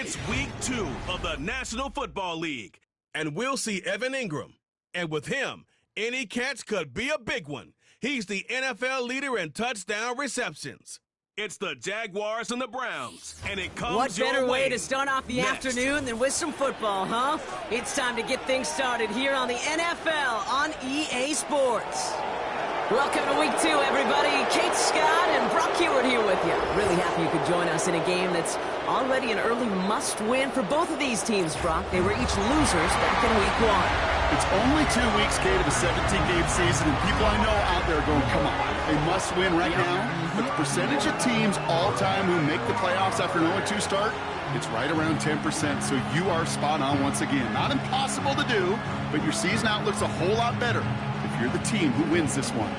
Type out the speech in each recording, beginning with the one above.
It's week 2 of the National Football League, and we'll see Evan Ingram. And with him, any catch could be a big one. He's the NFL leader in touchdown receptions. It's the Jaguars and the Browns, and it comes What better way to next. start off the afternoon than with some football, huh? It's time to get things started here on the NFL on EA Sports. Welcome to week 2, everybody. Kate Scott and Brock Hewitt here with you. Really happy you could join us in a game that's already an early must-win for both of these teams, Brock. They were each losers back in week 1. It's only 2 weeks, Kate, of a 17-game season, and people I know out there are going, come on, they must win right now. But the percentage of teams all-time who make the playoffs after an 0-2 start, it's right around 10%, so you are spot on once again. Not impossible to do, but your season outlook's a whole lot better if you're the team who wins this one.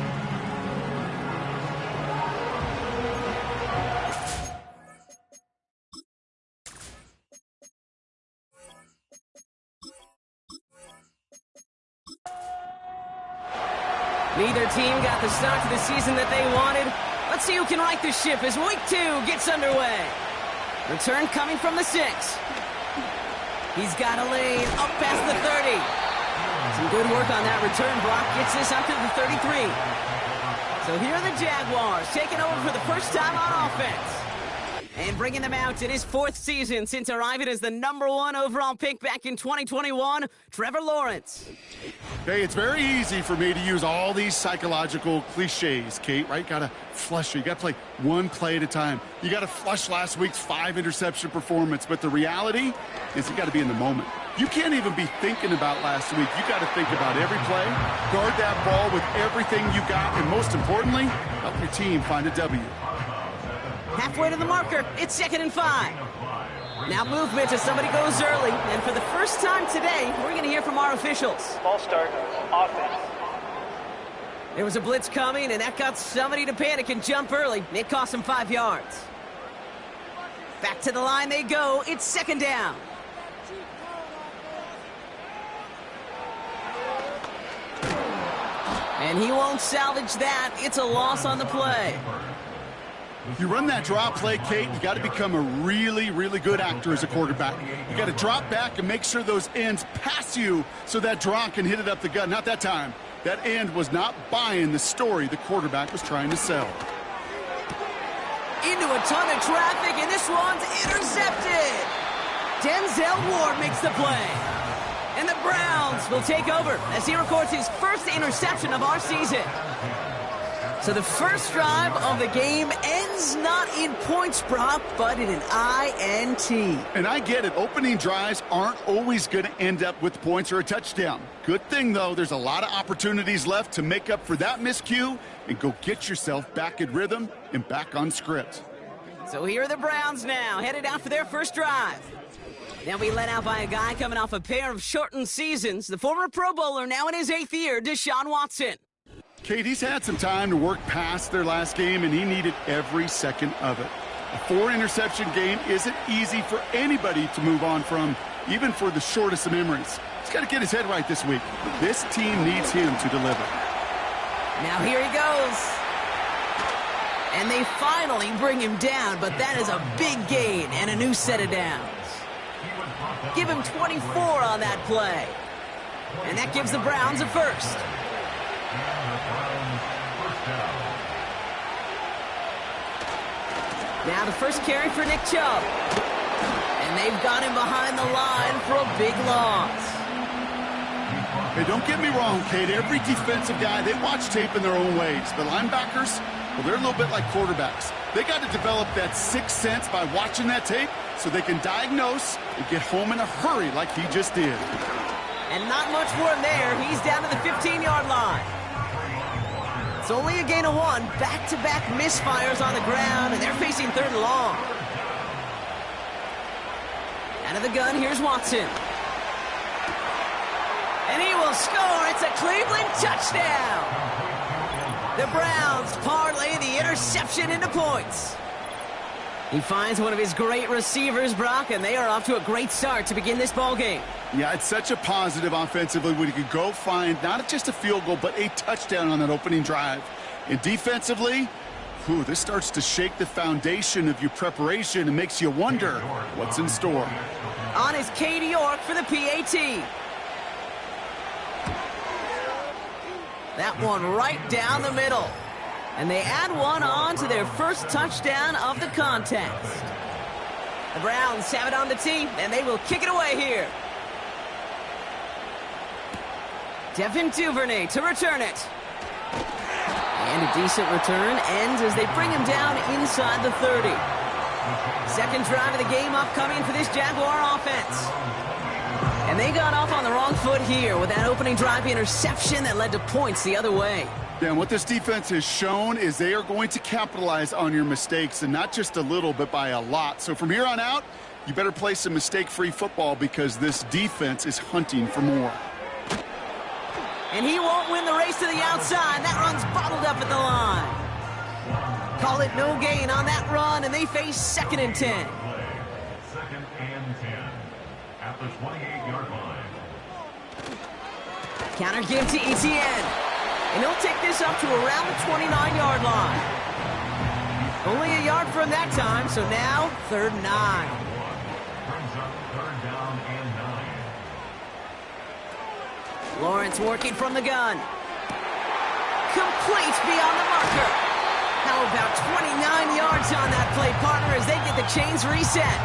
Neither team got the start to the season that they wanted. Let's see who can right the ship as week 2 gets underway. Return coming from the 6. He's got a lane up past the 30. Some good work on that return. Brock gets this up to the 33. So here are the Jaguars taking over for the first time on offense. And bringing them out in his 4th season since arriving as the #1 overall pick back in 2021, Trevor Lawrence. Hey, it's very easy for me to use all these psychological cliches, Kate, right? Got to flush it. You got to play one play at a time. You got to flush last week's 5-interception performance. But the reality is you got to be in the moment. You can't even be thinking about last week. You got to think about every play, guard that ball with everything you got, and most importantly, help your team find a W. Halfway to the marker, it's 2nd and 5. Now movement as somebody goes early, and for the first time today, we're going to hear from our officials. Ball start, offense. There was a blitz coming, and that got somebody to panic and jump early. It cost them 5 yards. Back to the line they go. It's 2nd down. And he won't salvage that. It's a loss on the play. You run that drop play, Kate, you got to become a really, really good actor as a quarterback. You got to drop back and make sure those ends pass you so that draw can hit it up the gut. Not that time. That end was not buying the story the quarterback was trying to sell. Into a ton of traffic, and this one's intercepted. Denzel Ward makes the play. And the Browns will take over as he records his first interception of our season. So the first drive of the game ends not in points, Brock, but in an INT. And I get it. Opening drives aren't always going to end up with points or a touchdown. Good thing, though, there's a lot of opportunities left to make up for that miscue and go get yourself back in rhythm and back on script. So here are the Browns now, headed out for their first drive. They'll be led out by a guy coming off a pair of shortened seasons. The former Pro Bowler, now in his 8th year, Deshaun Watson. Kate, he's had some time to work past their last game, and he needed every second of it. A 4-interception game isn't easy for anybody to move on from, even for the shortest of memories. He's got to get his head right this week. This team needs him to deliver. Now here he goes. And they finally bring him down, but that is a big gain and a new set of downs. Give him 24 on that play. And that gives the Browns a first. Now the first carry for Nick Chubb. And they've got him behind the line for a big loss. Hey, don't get me wrong, Kate. Every defensive guy, they watch tape in their own ways. But linebackers, well, they're a little bit like quarterbacks. They got to develop that sixth sense by watching that tape so they can diagnose and get home in a hurry like he just did. And not much more there. He's down to the 15-yard line. It's only a gain of 1. Back-to-back misfires on the ground, and they're facing 3rd and long. Out of the gun, here's Watson. And he will score. It's a Cleveland touchdown. The Browns parlay the interception into points. He finds one of his great receivers, Brock, and they are off to a great start to begin this ball game. Yeah, it's such a positive offensively when you could go find not just a field goal, but a touchdown on that opening drive. And defensively, Ooh, this starts to shake the foundation of your preparation and makes you wonder what's in store. On is Katie York for the PAT. That one right down the middle. And they add one on to their first touchdown of the contest. The Browns have it on the tee, and they will kick it away here. Devin Duvernay to return it. And a decent return ends as they bring him down inside the 30. Second drive of the game upcoming for this Jaguar offense. And they got off on the wrong foot here with that opening drive interception that led to points the other way. Yeah, and what this defense has shown is they are going to capitalize on your mistakes, and not just a little, but by a lot. So from here on out, you better play some mistake-free football because this defense is hunting for more. And he won't win the race to the outside. That run's bottled up at the line. Call it no gain on that run, and they face 2nd and 10. 2nd and 10 at the 28-yard line. Counter give to Etienne. And he'll take this up to around the 29-yard line. Only a yard from that time, so now 3rd and 9. Brings up 3rd down and 9. Lawrence working from the gun. Complete beyond the marker. How about 29 yards on that play, partner, as they get the chains reset.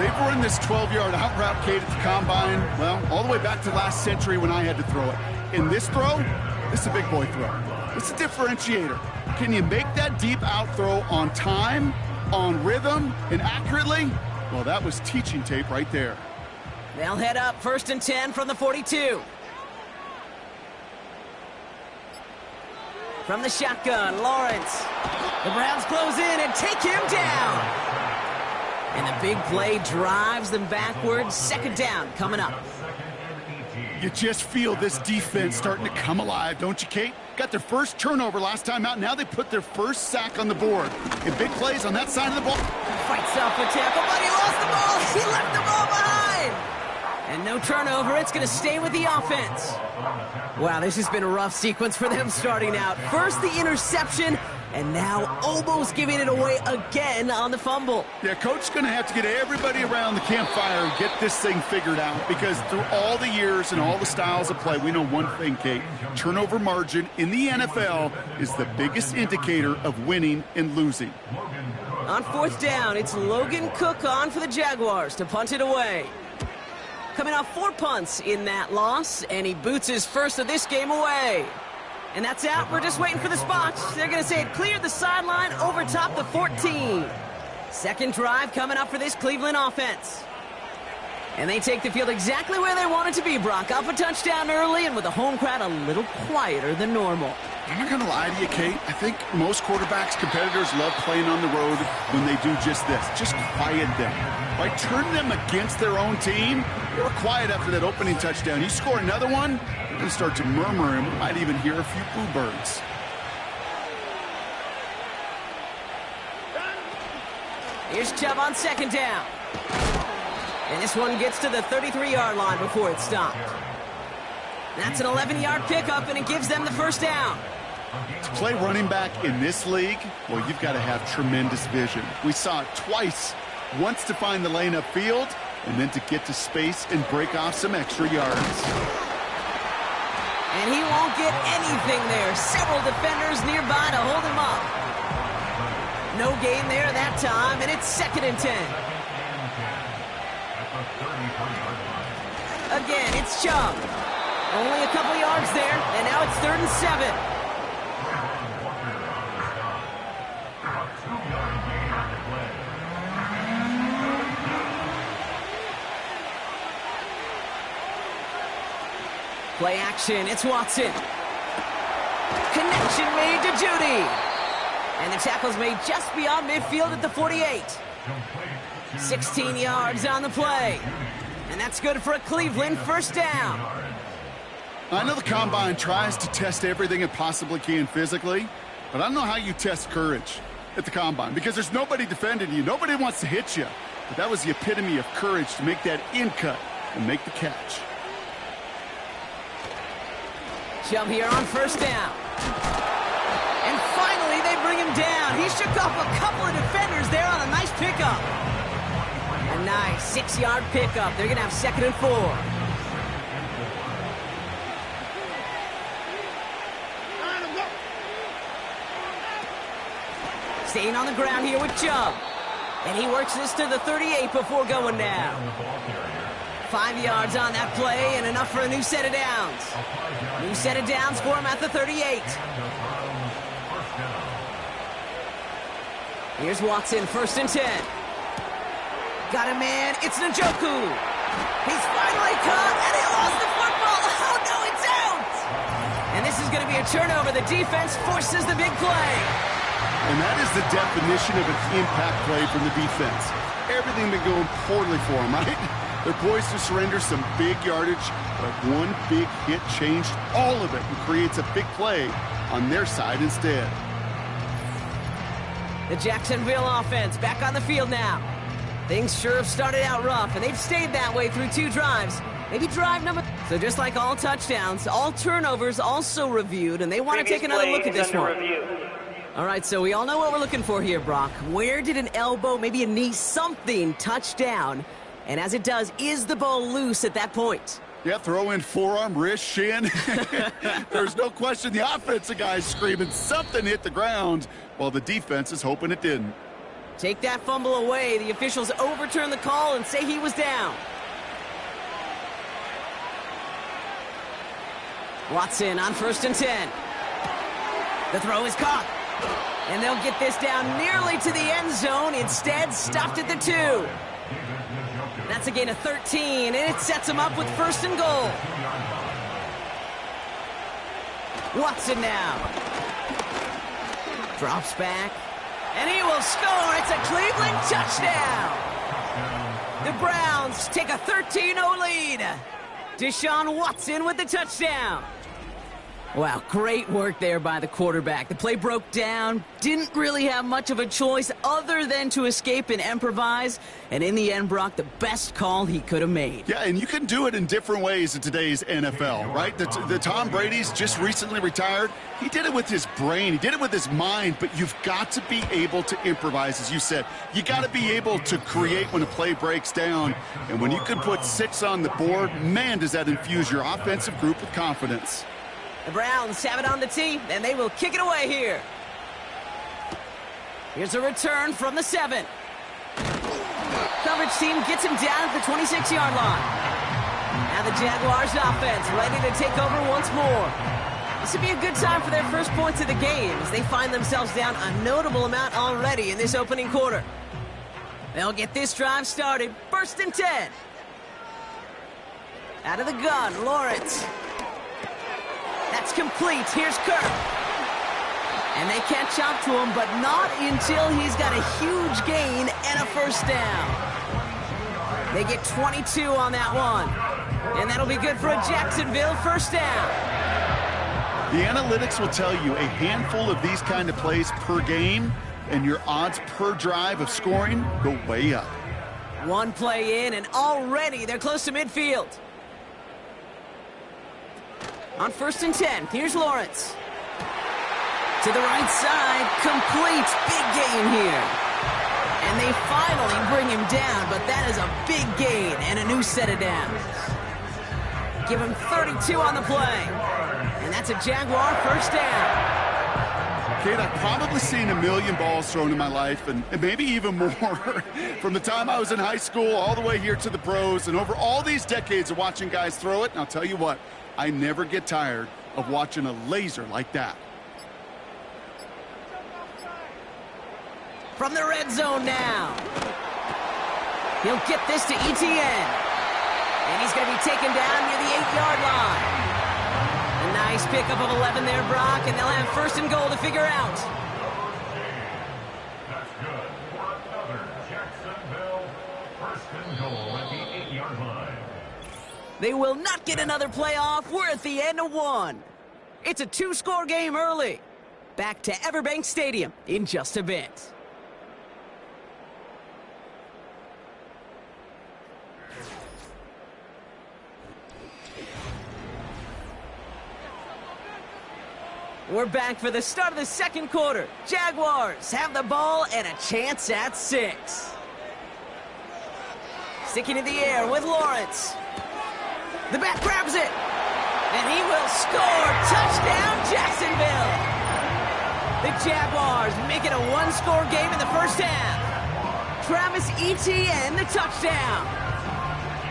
They've run this 12-yard out route, Kate, at the combine, well, all the way back to last century when I had to throw it. In this throw, this is a big boy throw. It's a differentiator. Can you make that deep out throw on time, on rhythm, and accurately? Well, that was teaching tape right there. They'll head up 1st and 10 from the 42. From the shotgun, Lawrence. The Browns close in and take him down. And the big play drives them backwards. 2nd down coming up. You just feel this defense starting to come alive, don't you, Kate? Got their first turnover last time out. Now they put their first sack on the board. And big plays on that side of the ball. Fights off a tackle, but he lost the ball. He left the ball behind. And no turnover. It's going to stay with the offense. Wow, this has been a rough sequence for them starting out. First the interception, and now almost giving it away again on the fumble. Yeah, Coach's going to have to get everybody around the campfire and get this thing figured out, because through all the years and all the styles of play, we know one thing, Kate. Turnover margin in the NFL is the biggest indicator of winning and losing. On 4th down, it's Logan Cook on for the Jaguars to punt it away. Coming off 4 punts in that loss, and he boots his first of this game away. And that's out. We're just waiting for the spots. They're going to say it cleared the sideline over top the 14. Second drive coming up for this Cleveland offense. And they take the field exactly where they want it to be, Brock. Up a touchdown early, and with the home crowd a little quieter than normal. I'm not going to lie to you, Kate. I think most quarterbacks, competitors love playing on the road when they do just this. Just quiet them. By turning them against their own team, they were quiet after that opening touchdown. You score another one, you're going to start to murmur, and we might even hear a few boo birds. Here's Chubb on 2nd down. And this one gets to the 33-yard line before it's stopped. That's an 11-yard pickup, and it gives them the first down. To play running back in this league, well, you've got to have tremendous vision. We saw it twice. Once to find the lane upfield, and then to get to space and break off some extra yards. And he won't get anything there. Several defenders nearby to hold him up. No gain there that time, and it's 2nd and 10. Again, it's Chubb. Only a couple yards there, and now it's 3rd and 7. Play action, it's Watson. Connection made to Judy. And the tackle's made just beyond midfield at the 48. 16 yards on the play. And that's good for a Cleveland first down. I know the Combine tries to test everything it possibly can physically, but I don't know how you test courage at the Combine, because there's nobody defending you. Nobody wants to hit you. But that was the epitome of courage to make that in cut and make the catch. Chubb here on first down. And finally, they bring him down. shook off a couple of defenders there on a nice pickup. A nice 6-yard pickup. They're going to have 2nd and 4. Staying on the ground here with Chubb. And he works this to the 38 before going down. 5 yards on that play and enough for a new set of downs. New set of downs for him at the 38. Here's Watson, 1st and 10. Got a man, it's Njoku. He's finally caught, and he lost the football. Oh, no, it's out! And this is going to be a turnover. The defense forces the big play. And that is the definition of an impact play from the defense. Everything been going poorly for them, right? They're poised to surrender some big yardage, but one big hit changed all of it and creates a big play on their side instead. The Jacksonville offense back on the field now. Things sure have started out rough, and they've stayed that way through 2 drives. Maybe drive number... So just like all touchdowns, all turnovers also reviewed, and they want to take another look at this one. All right, so we all know what we're looking for here, Brock. Where did an elbow, maybe a knee, something touch down? And as it does, is the ball loose at that point? Yeah, throw in forearm, wrist, shin. There's no question the offensive guy's screaming something hit the ground while the defense is hoping it didn't. Take that fumble away. The officials overturn the call and say he was down. Watson on 1st and 10. The throw is caught. And they'll get this down nearly to the end zone. Instead, stopped at the 2. That's a gain of 13, and it sets them up with 1st and goal. Watson now. Drops back. And he will score. It's a Cleveland touchdown. The Browns take a 13-0 lead. Deshaun Watson with the touchdown. Wow, great work there by the quarterback. The play broke down, didn't really have much of a choice other than to escape and improvise, and in the end, Brock, the best call he could have made. Yeah, and you can do it in different ways in today's NFL, right? The Tom Brady's just recently retired. He did it with his brain. He did it with his mind, but you've got to be able to improvise, as you said. You got to be able to create when a play breaks down, and when you can put 6 on the board, man, does that infuse your offensive group with confidence. The Browns have it on the tee, and they will kick it away here. Here's a return from the 7. Coverage team gets him down at the 26-yard line. Now the Jaguars offense ready to take over once more. This would be a good time for their first points of the game as they find themselves down a notable amount already in this opening quarter. They'll get this drive started. 1st and 10. Out of the gun, Lawrence. That's complete. Here's Kirk. And they catch up to him, but not until he's got a huge gain and a 1st down. They get 22 on that one. And that'll be good for a Jacksonville 1st down. The analytics will tell you a handful of these kind of plays per game, and your odds per drive of scoring go way up. One play in, and already they're close to midfield. On 1st and 10, here's Lawrence. To the right side, complete. Big gain here. And they finally bring him down, but that is a big gain and a new set of downs. Give him 32 on the play. And that's a Jaguar 1st down. Kate, I've probably seen 1 million balls thrown in my life, and maybe even more. From the time I was in high school all the way here to the pros, and over all these decades of watching guys throw it, and I'll tell you what, I never get tired of watching a laser like that. From the red zone now. He'll get this to Etienne. And he's going to be taken down near the 8-yard line. A nice pickup of 11 there, Brock, and they'll have 1st and goal to figure out. That's good for another Jacksonville 1st and goal at the 8-yard line. They will not get another playoff. We're at the end of 1. It's a 2-score game early. Back to Everbank Stadium in just a bit. We're back for the start of the second quarter. Jaguars have the ball and a chance at 6. Sticking in the air with Lawrence. The back grabs it. And he will score. Touchdown, Jacksonville. The Jaguars make it a one-score game in the first half. Travis Etienne, the touchdown.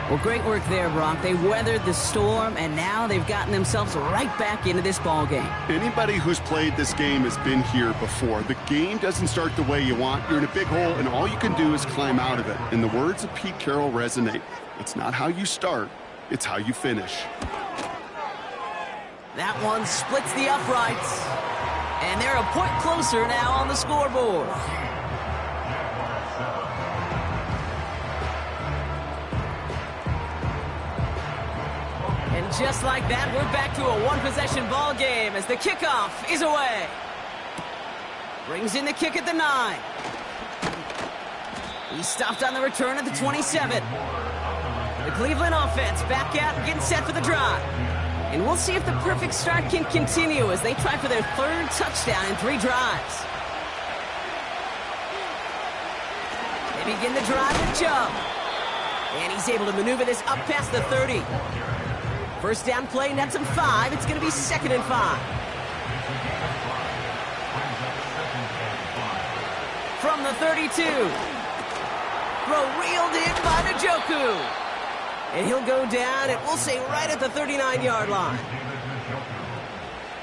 Well, great work there, Brock. They weathered the storm, and now they've gotten themselves right back into this ball game. Anybody who's played this game has been here before. The game doesn't start the way you want. You're in a big hole, and all you can do is climb out of it. And the words of Pete Carroll resonate. It's not how you start, it's how you finish. That one splits the uprights. And they're a point closer now on the scoreboard. And just like that, we're back to a one-possession ball game as the kickoff is away. Brings in the kick at the 9. He's stopped on the return at the 27. The Cleveland offense back out and getting set for the drive. And we'll see if the perfect start can continue as they try for their 3rd touchdown in 3 drives. They begin the drive with Chubb. And he's able to maneuver this up past the 30. First down play nets him 5. It's going to be 2nd and 5. From the 32. Throw reeled in by Njoku. And he'll go down, and we'll say right at the 39-yard line.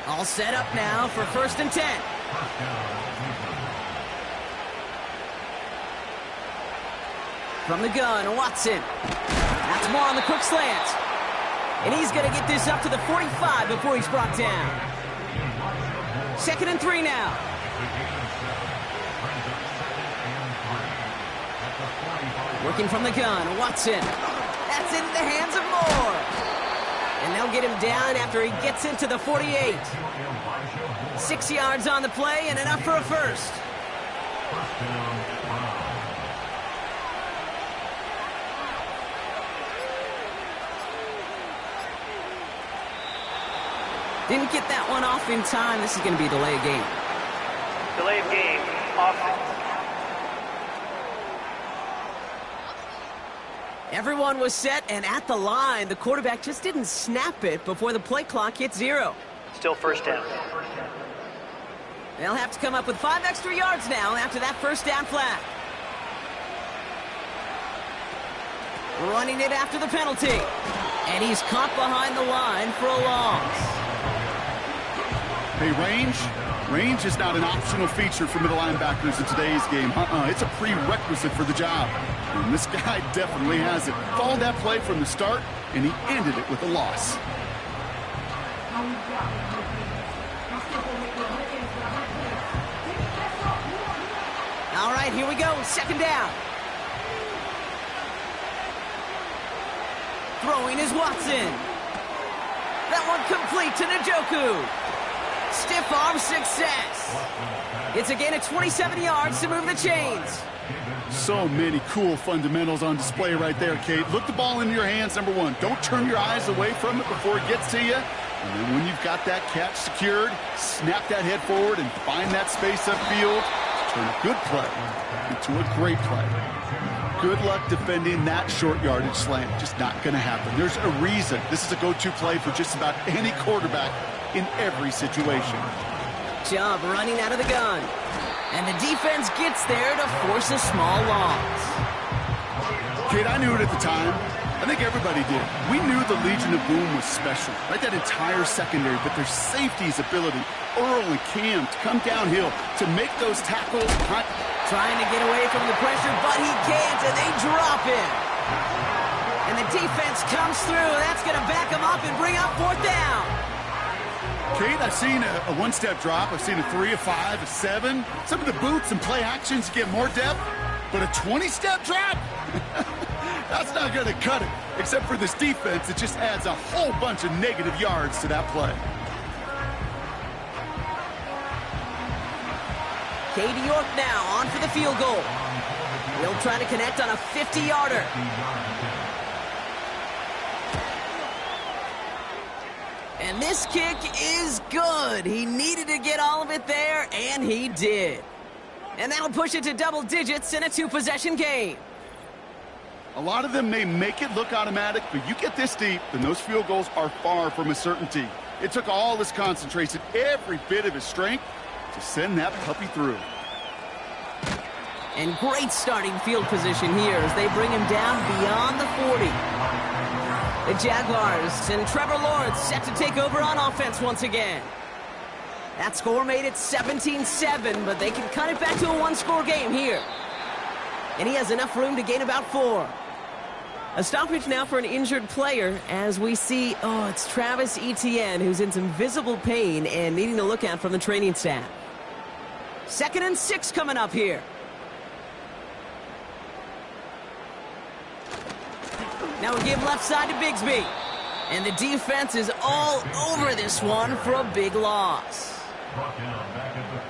All set up now for 1st and 10. From the gun, Watson. That's more on the quick slant. And he's going to get this up to the 45 before he's brought down. 2nd and 3 now. Working from the gun, Watson. That's into the hands of Moore. And they'll get him down after he gets into the 48. 6 yards on the play and enough for a first. Didn't get that one off in time. This is going to be a delay of game. Delay of game, offense. Everyone was set and at the line. The quarterback just didn't snap it before the play clock hit 0. Still first down. They'll have to come up with 5 extra yards now after that first down flag. Running it after the penalty. And he's caught behind the line for a loss. Hey, range is not an optional feature for middle linebackers in today's game. It's a prerequisite for the job. And this guy definitely has it. Followed that play from the start, and he ended it with a loss. All right, here we go. 2nd down. Throwing is Watson. That one complete to Njoku. Stiff arm success. It's a gain of 27 yards to move the chains. So many cool fundamentals on display right there, Kate. Look the ball into your hands, number 1. Don't turn your eyes away from it before it gets to you. And then when you've got that catch secured, snap that head forward and find that space upfield. Turn a good play into a great play. Good luck defending that short yardage slant. Just not going to happen. There's a reason. This is a go-to play for just about any quarterback in every situation. Chubb running out of the gun. And the defense gets there to force a small loss. Kate, I knew it at the time. I think everybody did. We knew the Legion of Boom was special, right? That entire secondary, but their safety's ability, Earl and Cam, to come downhill, to make those tackles. Trying to get away from the pressure, but he can't, and they drop him. And the defense comes through. That's going to back him up and bring up 4th down. Kate, I've seen a one-step drop. I've seen a 3, a 5, a 7. Some of the boots and play actions get more depth, but a 20-step drop? That's not going to cut it. Except for this defense, it just adds a whole bunch of negative yards to that play. Katie York now on for the field goal. He'll try to connect on a 50-yarder. And this kick is good. He needed to get all of it there, and he did. And that'll push it to double digits in a two-possession game. A lot of them may make it look automatic, but you get this deep, and those field goals are far from a certainty. It took all his concentration, every bit of his strength, to send that puppy through. And great starting field position here as they bring him down beyond the 40. The Jaguars and Trevor Lawrence set to take over on offense once again. That score made it 17-7, but they can cut it back to a one-score game here. And he has enough room to gain about 4. A stoppage now for an injured player as we see, it's Travis Etienne who's in some visible pain and needing to look out from the training staff. 2nd and 6 coming up here. Now we give left side to Bigsby. And the defense is all over this one for a big loss.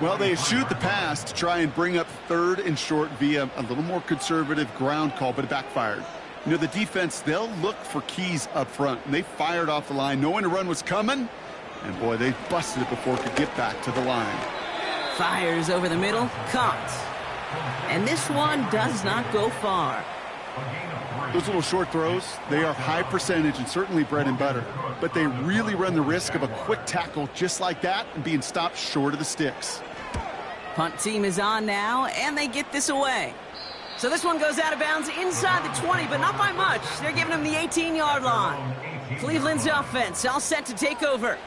Well, they eschewed the pass to try and bring up 3rd and short via a little more conservative ground call, but it backfired. You know, the defense, they'll look for keys up front, and they fired off the line knowing a run was coming, and boy, they busted it before it could get back to the line. Fires over the middle, caught. And this one does not go far. Those little short throws, they are high percentage and certainly bread and butter, but they really run the risk of a quick tackle just like that and being stopped short of the sticks. Punt team is on now, and they get this away. So this one goes out of bounds inside the 20, but not by much. They're giving him the 18-yard line. Cleveland's offense all set to take over.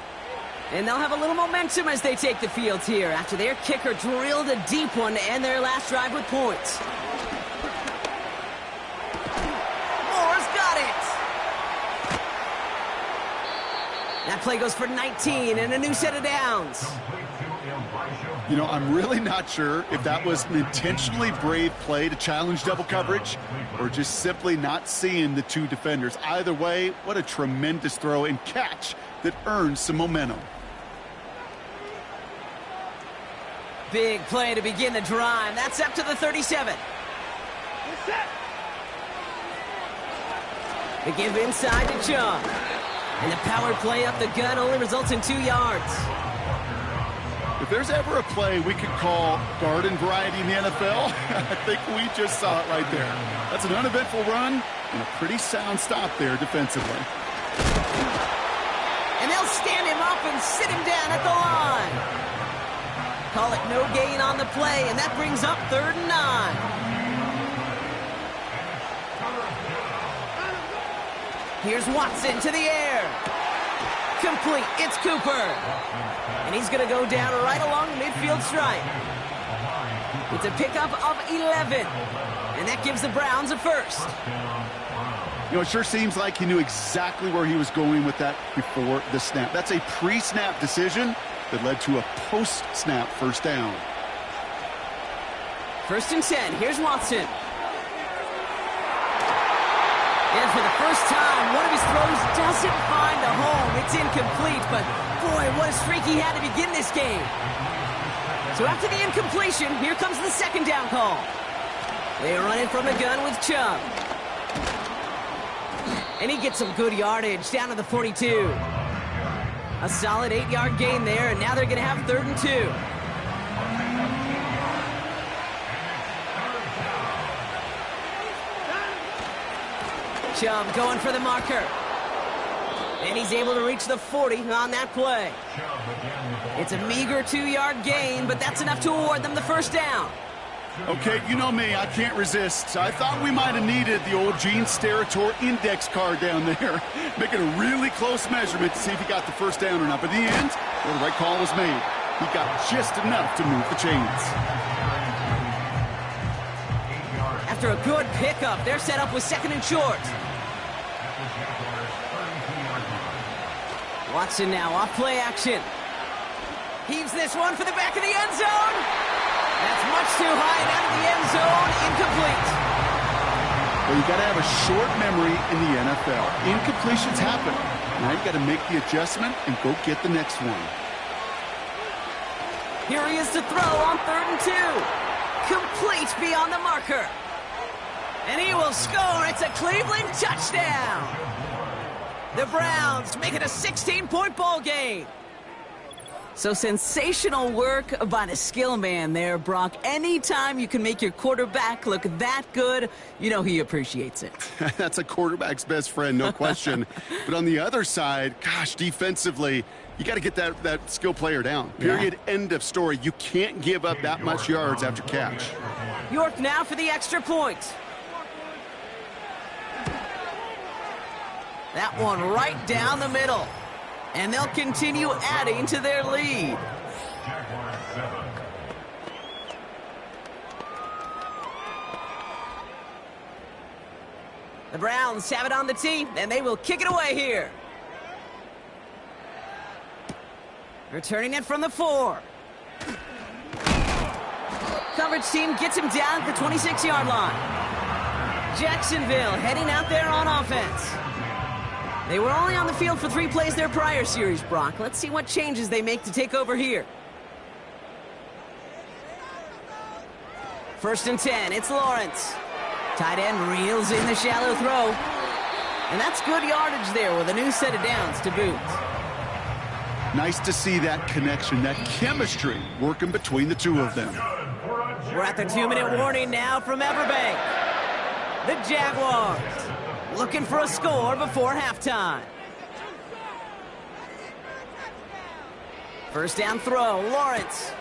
And they'll have a little momentum as they take the field here after their kicker drilled a deep one to end their last drive with points. Moore's got it. That play goes for 19 and a new set of downs. You know, I'm really not sure if that was an intentionally brave play to challenge double coverage or just simply not seeing the two defenders. Either way, what a tremendous throw and catch that earns some momentum. Big play to begin the drive. That's up to the 37. They give inside to Chubb. And the power play up the gut only results in 2 yards. If there's ever a play we could call garden variety in the NFL, I think we just saw it right there. That's an uneventful run and a pretty sound stop there defensively. And they'll stand him up and sit him down at the line. Call it no gain on the play, and that brings up 3rd and 9. Here's Watson to the air. Complete. It's Cooper. And he's going to go down right along the midfield stripe. It's a pickup of 11. And that gives the Browns a first. You know, it sure seems like he knew exactly where he was going with that before the snap. That's a pre-snap decision that led to a post-snap first down. 1st and 10. Here's Watson. And for the first time, one of his throws doesn't find a home. It's incomplete, but boy, what a streak he had to begin this game. So after the incompletion, here comes the 2nd down call. They run it from the gun with Chubb. And he gets some good yardage down to the 42. A solid 8-yard gain there, and now they're going to have 3rd and 2. Chubb going for the marker. And he's able to reach the 40 on that play. It's a meager 2-yard gain, but that's enough to award them the first down. Okay, you know me, I can't resist. I thought we might have needed the old Gene Steratore index card down there, making a really close measurement to see if he got the first down or not. But in the end, well, the right call was made. He got just enough to move the chains. After a good pickup, they're set up with 2nd and short. Watson now off play action. Heaves this one for the back of the end zone. That's much too high and out of the end zone. Incomplete. Well, you got to have a short memory in the NFL. Incompletions happen. Now you got to make the adjustment and go get the next one. Here he is to throw on 3rd and 2. Complete beyond the marker. And he will score. It's a Cleveland touchdown. The Browns make it a 16-point ball game. So sensational work by the skill man there, Brock. Anytime you can make your quarterback look that good, you know he appreciates it. That's a quarterback's best friend, no question. But on the other side, gosh, defensively, you got to get that skill player down. Period. Yeah. End of story. You can't give up that much yards after catch. York now for the extra point. That one right down the middle. And they'll continue adding to their lead. Jaguars 7. The Browns have it on the tee, and they will kick it away here. Returning it from the 4. Coverage team gets him down at the 26-yard line. Jacksonville heading out there on offense. They were only on the field for 3 plays their prior series, Brock. Let's see what changes they make to take over here. 1st and 10, it's Lawrence. Tight end reels in the shallow throw. And that's good yardage there with a new set of downs to boot. Nice to see that connection, that chemistry working between the two of them. We're at the 2-minute warning now from Everbank. The Jaguars looking for a score before halftime. 1st down throw, Lawrence.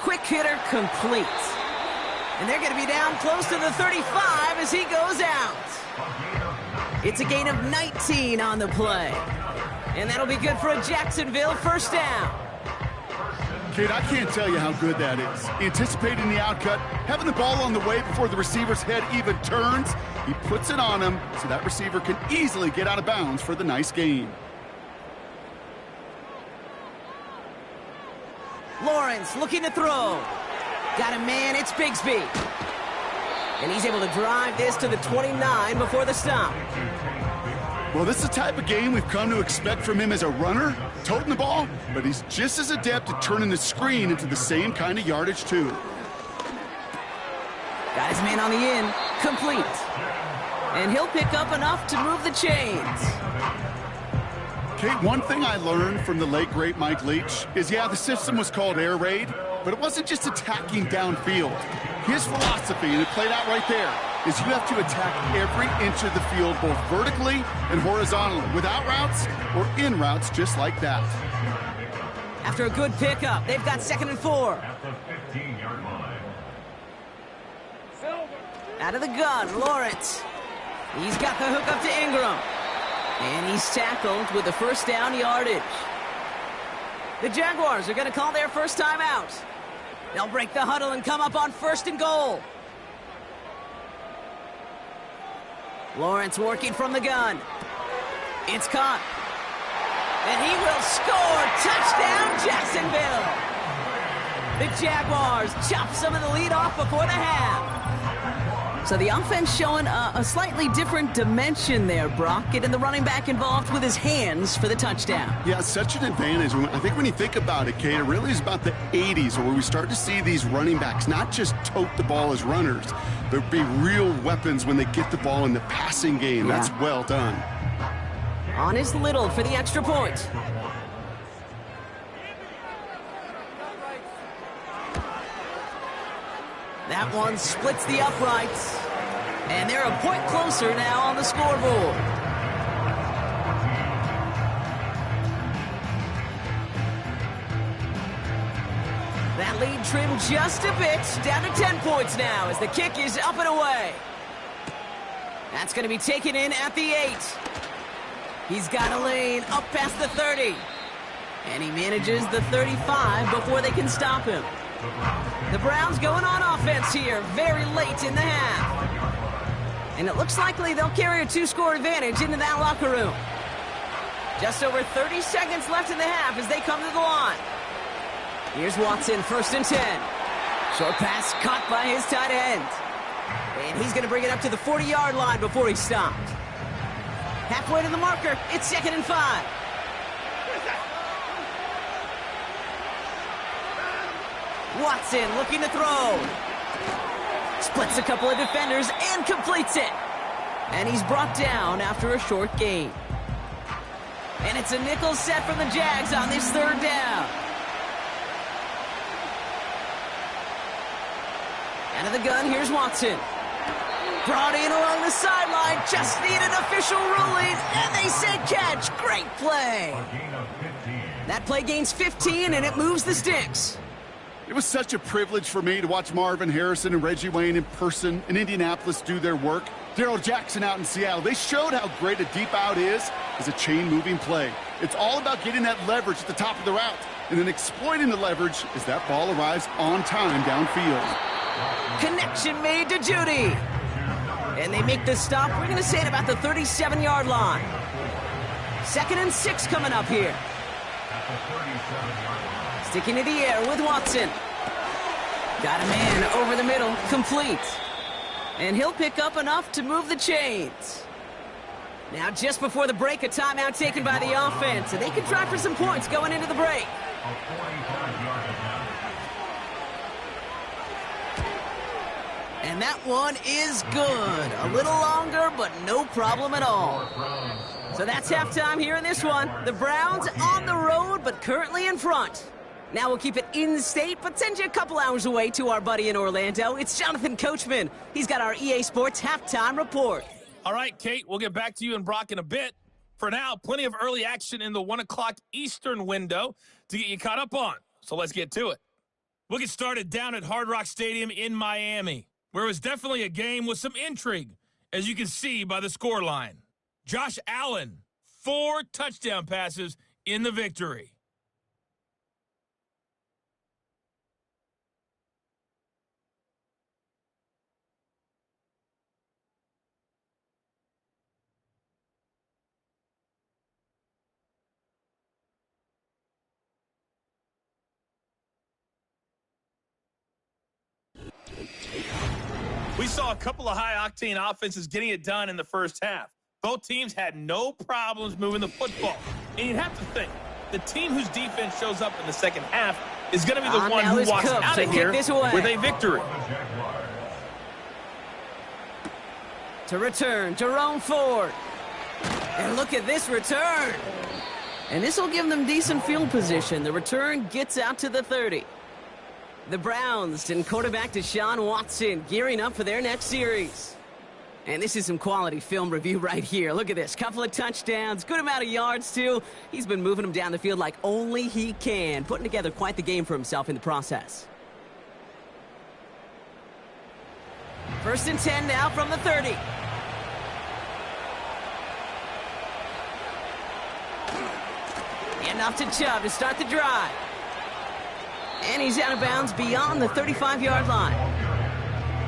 Quick hitter complete. And they're going to be down close to the 35 as he goes out. It's a gain of 19 on the play. And that'll be good for a Jacksonville 1st down. Kid, I can't tell you how good that is. Anticipating the outcut, having the ball on the way before the receiver's head even turns. He puts it on him so that receiver can easily get out of bounds for the nice gain. Lawrence looking to throw. Got a man, it's Bigsby. And he's able to drive this to the 29 before the stop. Well, this is the type of game we've come to expect from him as a runner, toting the ball, but he's just as adept at turning the screen into the same kind of yardage, too. Got his man on the in, complete. And he'll pick up enough to move the chains. Kate, one thing I learned from the late, great Mike Leach is, yeah, the system was called air raid, but it wasn't just attacking downfield. His philosophy, and it played out right there, is you have to attack every inch of the field, both vertically and horizontally, without routes or in routes just like that. After a good pickup, they've got 2nd and 4. At the 15-yard line. Out of the gun, Lawrence. He's got the hook up to Ingram. And he's tackled with the 1st down yardage. The Jaguars are going to call their first time out. They'll break the huddle and come up on 1st and goal. Lawrence working from the gun. It's caught. And he will score. Touchdown, Jacksonville. The Jaguars chop some of the lead off before the half. So the offense showing a slightly different dimension there, Brock. Getting the running back involved with his hands for the touchdown. Yeah, such an advantage. I think when you think about it, Kate, it really is about the 80s where we start to see these running backs not just tote the ball as runners, but be real weapons when they get the ball in the passing game. Yeah. That's well done. On is Little for the extra point. That one splits the uprights. And they're a point closer now on the scoreboard. That lead trimmed just a bit, down to 10 points now as the kick is up and away. That's going to be taken in at the 8. He's got a lane up past the 30. And he manages the 35 before they can stop him. The Browns going on offense here very late in the half. And it looks likely they'll carry a 2-score advantage into that locker room. Just over 30 seconds left in the half as they come to the line. Here's Watson, 1st and 10. Short pass caught by his tight end. And he's going to bring it up to the 40-yard line before he's stopped. Halfway to the marker, it's 2nd and 5. Watson looking to throw. Splits a couple of defenders and completes it. And he's brought down after a short gain. And it's a nickel set from the Jags on this third down. Out of the gun, here's Watson. Brought in along the sideline, just need an official ruling, and they said catch. Great play. That play gains 15, and it moves the sticks. It was such a privilege for me to watch Marvin Harrison and Reggie Wayne in person in Indianapolis do their work. Darrell Jackson out in Seattle. They showed how great a deep out is as a chain-moving play. It's all about getting that leverage at the top of the route and then exploiting the leverage as that ball arrives on time downfield. Connection made to Judy. And they make the stop. We're going to say at about the 37-yard line. 2nd and 6 coming up here. Sticking to the air with Watson. Got a man over the middle, complete. And he'll pick up enough to move the chains. Now just before the break, a timeout taken by the offense. And they can try for some points going into the break. And that one is good. A little longer, but no problem at all. So that's halftime here in this one. The Browns on the road, but currently in front. Now we'll keep it in-state, but send you a couple hours away to our buddy in Orlando. It's Jonathan Coachman. He's got our EA Sports halftime report. All right, Kate, we'll get back to you and Brock in a bit. For now, plenty of early action in the 1 o'clock Eastern window to get you caught up on. So let's get to it. We'll get started down at Hard Rock Stadium in Miami, where it was definitely a game with some intrigue, as you can see by the scoreline. Josh Allen, 4 touchdown passes in the victory. We saw a couple of high-octane offenses getting it done in the first half. Both teams had no problems moving the football. And you'd have to think, the team whose defense shows up in the second half is going to be the one who walks out of here with a victory. To return, Jerome Ford. And look at this return. And this will give them decent field position. The return gets out to the 30. The Browns and quarterback Deshaun Watson gearing up for their next series. And this is some quality film review right here. Look at this. Couple of touchdowns. Good amount of yards, too. He's been moving them down the field like only he can. Putting together quite the game for himself in the process. 1st and 10 now from the 30. And off to Chubb to start the drive. And he's out of bounds beyond the 35-yard line.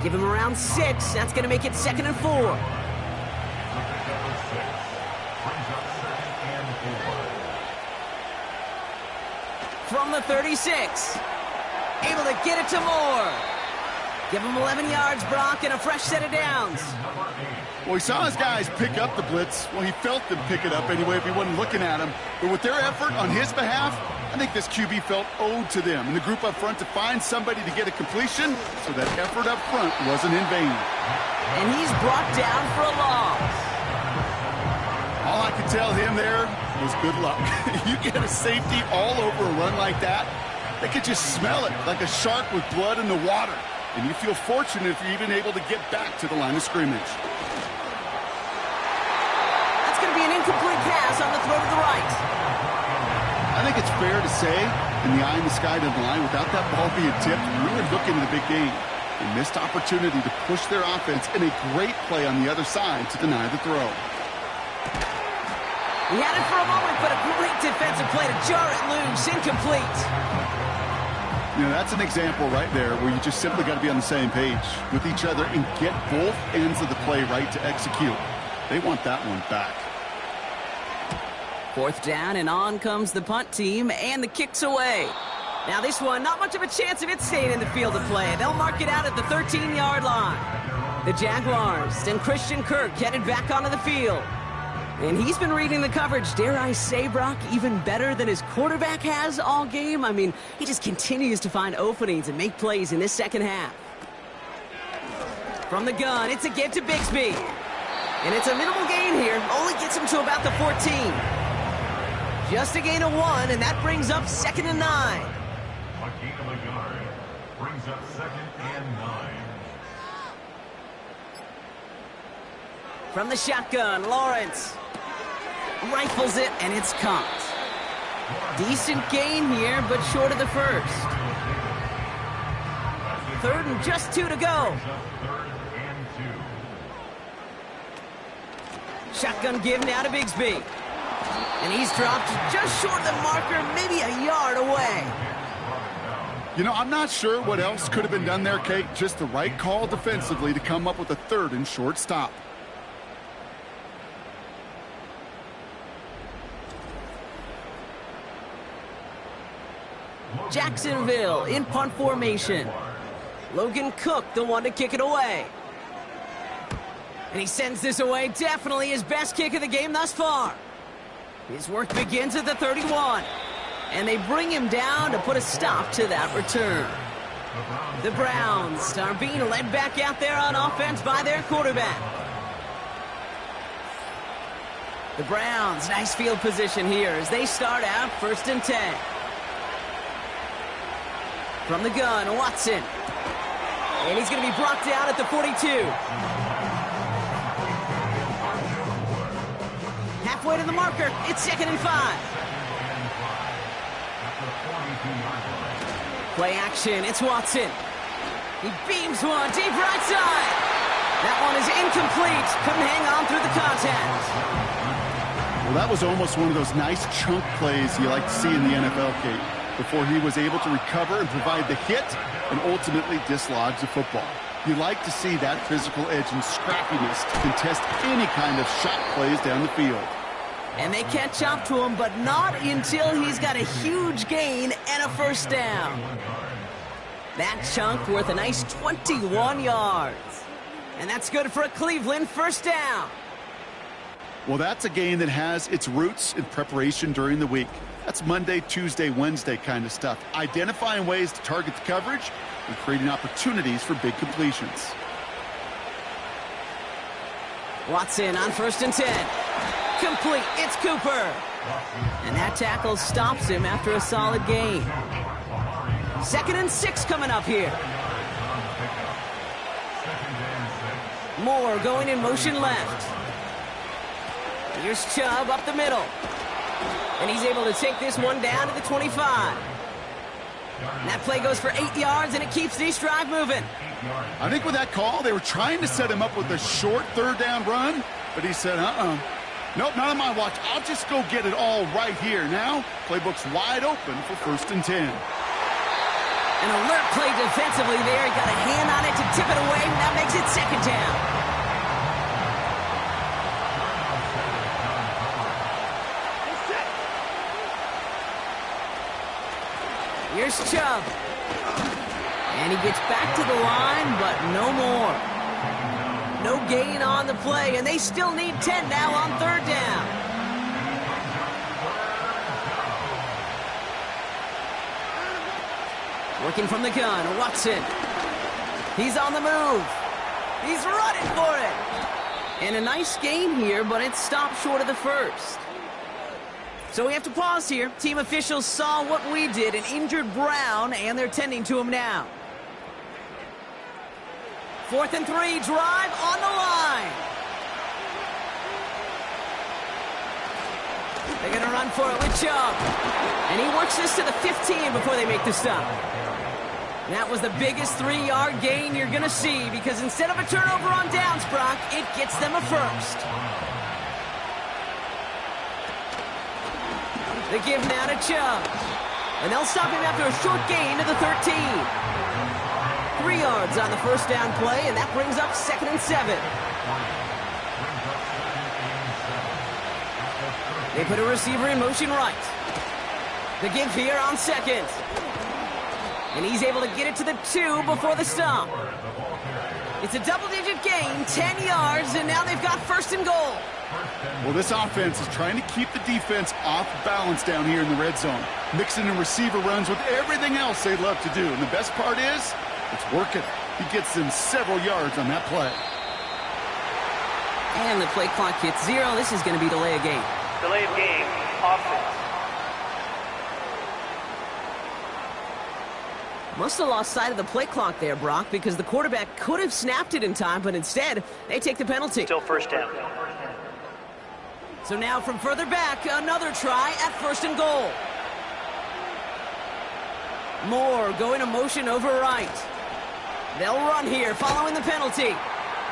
Give him around 6. That's going to make it 2nd and 4. From the 36. Able to get it to Moore. Give him 11 yards, Brock, and a fresh set of downs. Well, he saw his guys pick up the blitz. Well, he felt them pick it up anyway if he wasn't looking at him. But with their effort on his behalf, I think this QB felt owed to them and the group up front to find somebody to get a completion, so that effort up front wasn't in vain. And he's brought down for a loss. All I could tell him there was good luck. You get a safety all over a run like that, they could just smell it like a shark with blood in the water. And you feel fortunate if you're even able to get back to the line of scrimmage. That's going to be an incomplete pass on the throw to the right. I think it's fair to say, in the eye in the sky deadline, without that ball being tipped, we were looking at a big game. A missed opportunity to push their offense and a great play on the other side to deny the throw. He had it for a moment, but a great defensive play to jar it loose. Incomplete. You know, that's an example right there where you just simply got to be on the same page with each other and get both ends of the play right to execute. They want that one back. 4th down, and on comes the punt team, and the kick's away. Now this one, not much of a chance of it staying in the field of play. They'll mark it out at the 13-yard line. The Jaguars and Christian Kirk headed back onto the field. And he's been reading the coverage, dare I say, Brock, even better than his quarterback has all game. I mean, he just continues to find openings and make plays in this second half. From the gun, it's a get to Bigsby. And it's a minimal gain here. Only gets him to about the 14. Just a gain of 1, and that brings up 2nd and 9. A gain of a yard brings up 2nd and 9. From the shotgun, Lawrence rifles it, and it's caught. Decent gain here, but short of the first. 3rd and just 2 to go. Shotgun give now to Bigsby. And he's dropped just short of the marker, maybe a yard away. You know, I'm not sure what else could have been done there, Kate. Just the right call defensively to come up with a 3rd and short stop. Jacksonville in punt formation. Logan Cook, the one to kick it away. And he sends this away, definitely his best kick of the game thus far. His work begins at the 31. And they bring him down to put a stop to that return. The Browns are being led back out there on offense by their quarterback. The Browns, nice field position here as they start out 1st and 10. From the gun, Watson. And he's going to be brought down at the 42. Halfway to the marker, it's 2nd and 5. Play action, it's Watson. He beams one deep right side. That one is incomplete. Couldn't hang on through the contact. Well, that was almost one of those nice chunk plays you like to see in the NFL, Kate, before he was able to recover and provide the hit and ultimately dislodge the football. You like to see that physical edge and scrappiness to contest any kind of shot plays down the field. And they catch up to him, but not until he's got a huge gain and a 1st down. That chunk worth a nice 21 yards. And that's good for a Cleveland 1st down. Well, that's a game that has its roots in preparation during the week. That's Monday, Tuesday, Wednesday kind of stuff. Identifying ways to target the coverage and creating opportunities for big completions. Watson on 1st and 10. Complete, it's Cooper. And that tackle stops him after a solid gain. 2nd and 6 coming up here. Moore going in motion left. Here's Chubb up the middle. And he's able to take this one down to the 25. And that play goes for 8 yards, and it keeps this drive moving. I think with that call, they were trying to set him up with a short 3rd down run, but he said, nope, not on my watch. I'll just go get it all right here. Now, playbook's wide open for 1st and 10. An alert play defensively there. He got a hand on it to tip it away, and that makes it 2nd down. Here's Chubb. And he gets back to the line, but no more. No gain on the play, and they still need 10 now on 3rd down. Working from the gun, Watson. He's on the move. He's running for it. And a nice gain here, but it stopped short of the 1st. So we have to pause here. Team officials saw what we did, an injured Brown, and they're tending to him now. 4th and 3, drive on the line. They're going to run for it with Chubb. And he works this to the 15 before they make the stop. That was the biggest 3-yard gain you're going to see, because instead of a turnover on downs, Brock, it gets them a 1st. The give now to Chubb. And they'll stop him after a short gain to the 13. 3 yards on the 1st down play, and that brings up 2nd and 7. They put a receiver in motion right. The give here on 2nd. And he's able to get it to the 2 before the stop. It's a double-digit gain, 10 yards, and now they've got 1st and goal. Well, this offense is trying to keep the defense off balance down here in the red zone, mixing in receiver runs with everything else they love to do. And the best part is, it's working. He gets them several yards on that play. And the play clock hits 0. This is going to be delay of game. Delay of game, offense. Must have lost sight of the play clock there, Brock, because the quarterback could have snapped it in time, but instead, they take the penalty. Still first down. So now from further back, another try at 1st and goal. Moore going to motion over right. They'll run here following the penalty.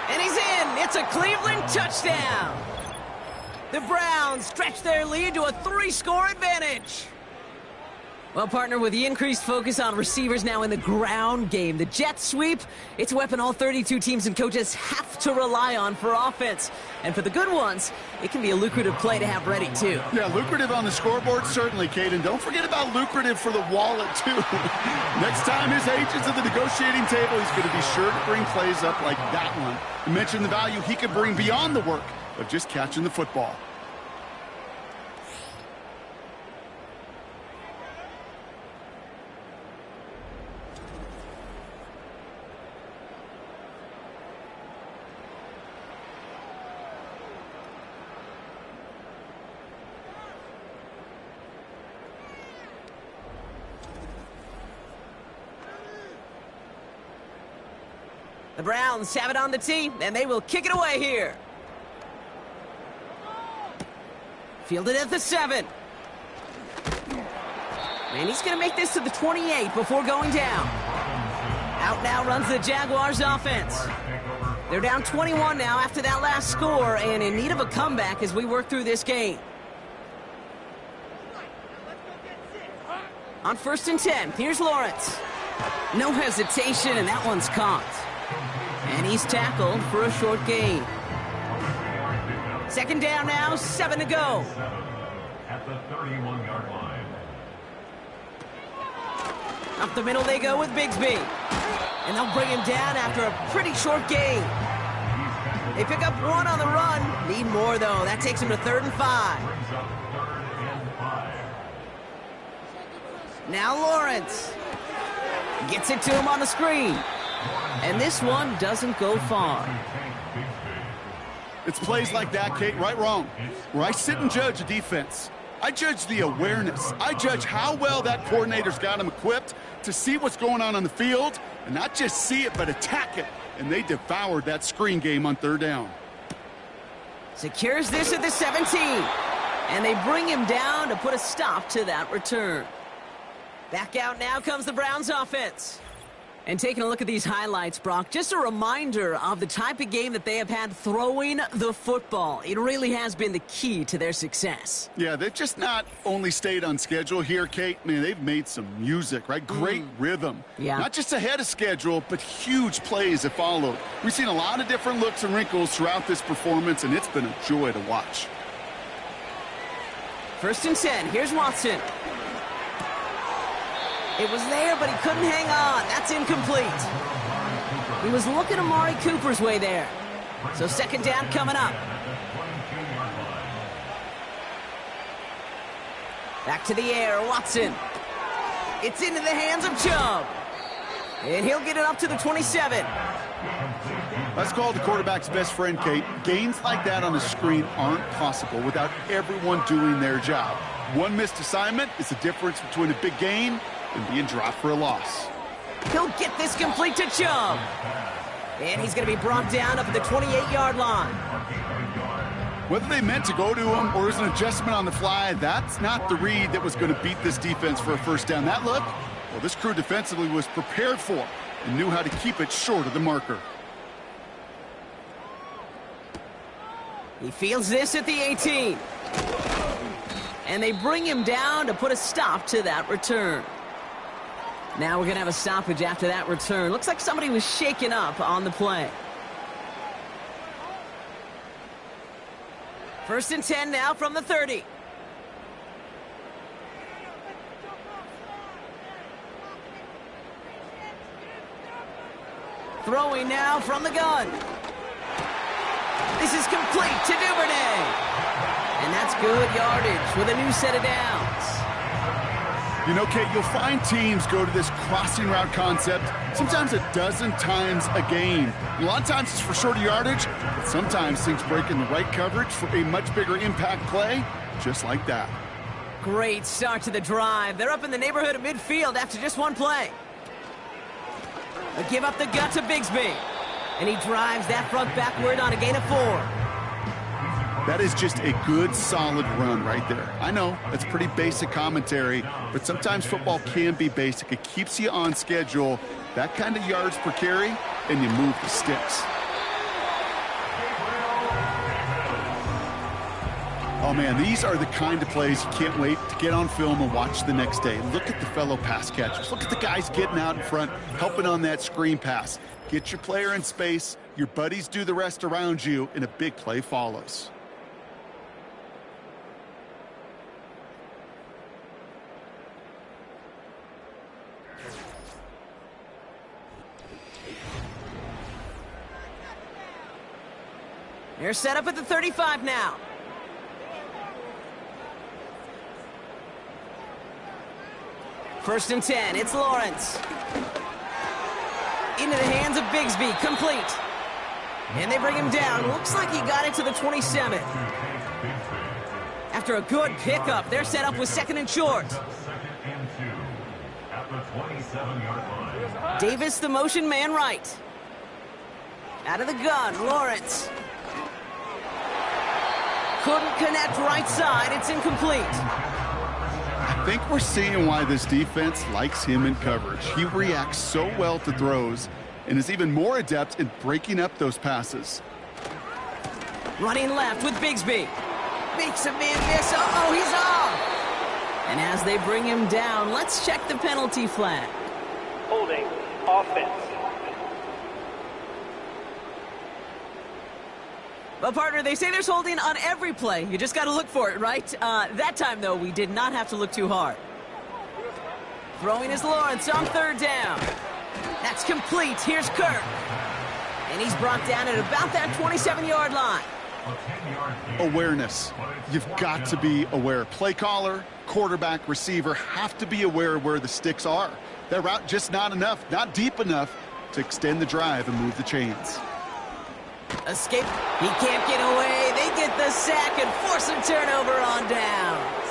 And he's in. It's a Cleveland touchdown. The Browns stretch their lead to a 3-score advantage. Well, partner, with the increased focus on receivers now in the ground game, the jet sweep, it's a weapon all 32 teams and coaches have to rely on for offense. And for the good ones, it can be a lucrative play to have ready, too. Yeah, lucrative on the scoreboard, certainly, Kate. And don't forget about lucrative for the wallet, too. Next time his agent's at the negotiating table, he's going to be sure to bring plays up like that one. You mentioned the value he could bring beyond the work of just catching the football. The Browns have it on the tee, and they will kick it away here. Fielded at the 7. And he's going to make this to the 28 before going down. Out now runs the Jaguars offense. They're down 21 now after that last score, and in need of a comeback as we work through this game. On 1st and 10, here's Lawrence. No hesitation, and that one's caught. And he's tackled for a short gain. 2nd down now, 7 to go. At the 31-yard line. Up the middle they go with Bigsby. And they'll bring him down after a pretty short gain. They pick up 1 on the run. Need more, though. That takes him to 3rd and 5. Now Lawrence gets it to him on the screen. And this one doesn't go far. It's plays like that, Kate, right, wrong, where I sit and judge a defense. I judge the awareness. I judge how well that coordinator's got him equipped to see what's going on the field, and not just see it, but attack it. And they devoured that screen game on 3rd down. Secures this at the 17. And they bring him down to put a stop to that return. Back out now comes the Browns offense. And taking a look at these highlights, Brock, just a reminder of the type of game that they have had throwing the football. It really has been the key to their success. Yeah, they've just not only stayed on schedule here, Kate. Man, they've made some music, right? Great rhythm. Yeah. Not just ahead of schedule, but huge plays have followed. We've seen a lot of different looks and wrinkles throughout this performance, and it's been a joy to watch. 1st and 10. Here's Watson. It was there, but he couldn't hang on. That's incomplete. He was looking Amari Cooper's way there. So 2nd down coming up. Back to the air, Watson. It's into the hands of Chubb. And he'll get it up to the 27. That's called the quarterback's best friend, Kate. Gains like that on the screen aren't possible without everyone doing their job. One missed assignment is the difference between a big gain and being dropped for a loss. He'll get this complete to Chubb. And he's going to be brought down up at the 28-yard line. Whether they meant to go to him or is an adjustment on the fly, that's not the read that was going to beat this defense for a 1st down. That look, well, this crew defensively was prepared for and knew how to keep it short of the marker. He fields this at the 18. And they bring him down to put a stop to that return. Now we're going to have a stoppage after that return. Looks like somebody was shaken up on the play. 1st and 10 now from the 30. Throwing now from the gun. This is complete to Duvernay. And that's good yardage with a new set of downs. You know, Kate, you'll find teams go to this crossing route concept sometimes a dozen times a game. A lot of times it's for shorter yardage, but sometimes things break in the right coverage for a much bigger impact play, just like that. Great start to the drive. They're up in the neighborhood of midfield after just one play. A give up the gut to Bigsby. And he drives that front backward on a gain of 4. That is just a good, solid run right there. I know, that's pretty basic commentary, but sometimes football can be basic. It keeps you on schedule, that kind of yards per carry, and you move the sticks. Oh, man, these are the kind of plays you can't wait to get on film and watch the next day. Look at the fellow pass catchers. Look at the guys getting out in front, helping on that screen pass. Get your player in space, your buddies do the rest around you, and a big play follows. They're set up at the 35 now. First and 10, it's Lawrence. Into the hands of Bigsby, complete. And they bring him down. Looks like he got it to the 27. After a good pickup, they're set up with 2nd and short. Davis, the motion man right. Out of the gun, Lawrence. Couldn't connect right side, it's incomplete. I think we're seeing why this defense likes him in coverage. He reacts so well to throws and is even more adept in breaking up those passes. Running left with Bigsby. Makes a man miss. Uh-oh, he's off. And as they bring him down, let's check the penalty flag. Holding offense. Well, partner, they say there's holding on every play. You just got to look for it, right? That time, though, we did not have to look too hard. Throwing is Lawrence on 3rd down. That's complete. Here's Kirk. And he's brought down at about that 27-yard line. Awareness. You've got to be aware. Play caller, quarterback, receiver have to be aware of where the sticks are. That route just not enough, not deep enough to extend the drive and move the chains. Escape. He can't get away. They get the sack and force a turnover on downs.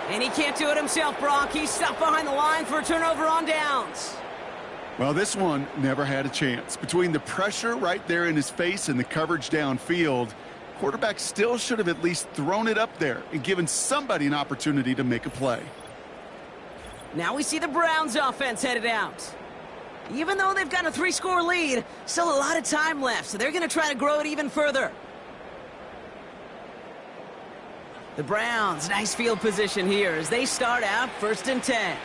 And he can't do it himself, Brock. He's stopped behind the line for a turnover on downs. Well, this one never had a chance. Between the pressure right there in his face and the coverage downfield, quarterback still should have at least thrown it up there and given somebody an opportunity to make a play. Now we see the Browns offense headed out. Even though they've got a 3-score lead, still a lot of time left, so they're going to try to grow it even further. The Browns, nice field position here as they start out 1st and 10.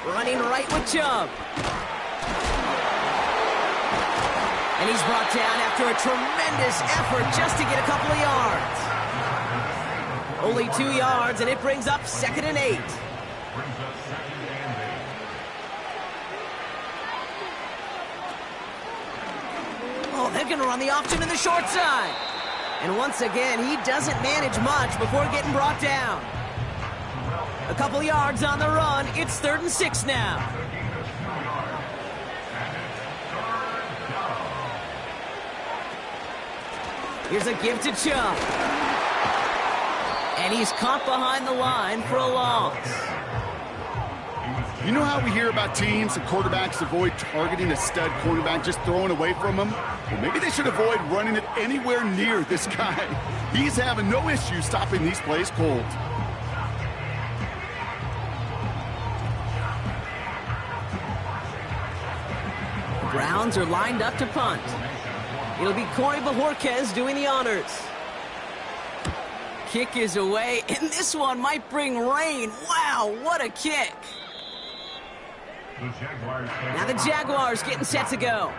Running right with Chubb. And he's brought down after a tremendous effort just to get a couple of yards. Only 2 yards, and it brings up 2nd and 8. Oh, they're going to run the option in the short side. And once again, he doesn't manage much before getting brought down. A couple yards on the run. It's 3rd and 6 now. Here's a give to Chubb. And he's caught behind the line for a loss. You know how we hear about teams and quarterbacks avoid targeting a stud quarterback, just throwing away from him? Well, maybe they should avoid running it anywhere near this guy. He's having no issue stopping these plays cold. The Browns are lined up to punt. It'll be Corey Bajorquez doing the honors. Kick is away, and this one might bring rain. Wow, what a kick. Now the Jaguars getting set to go.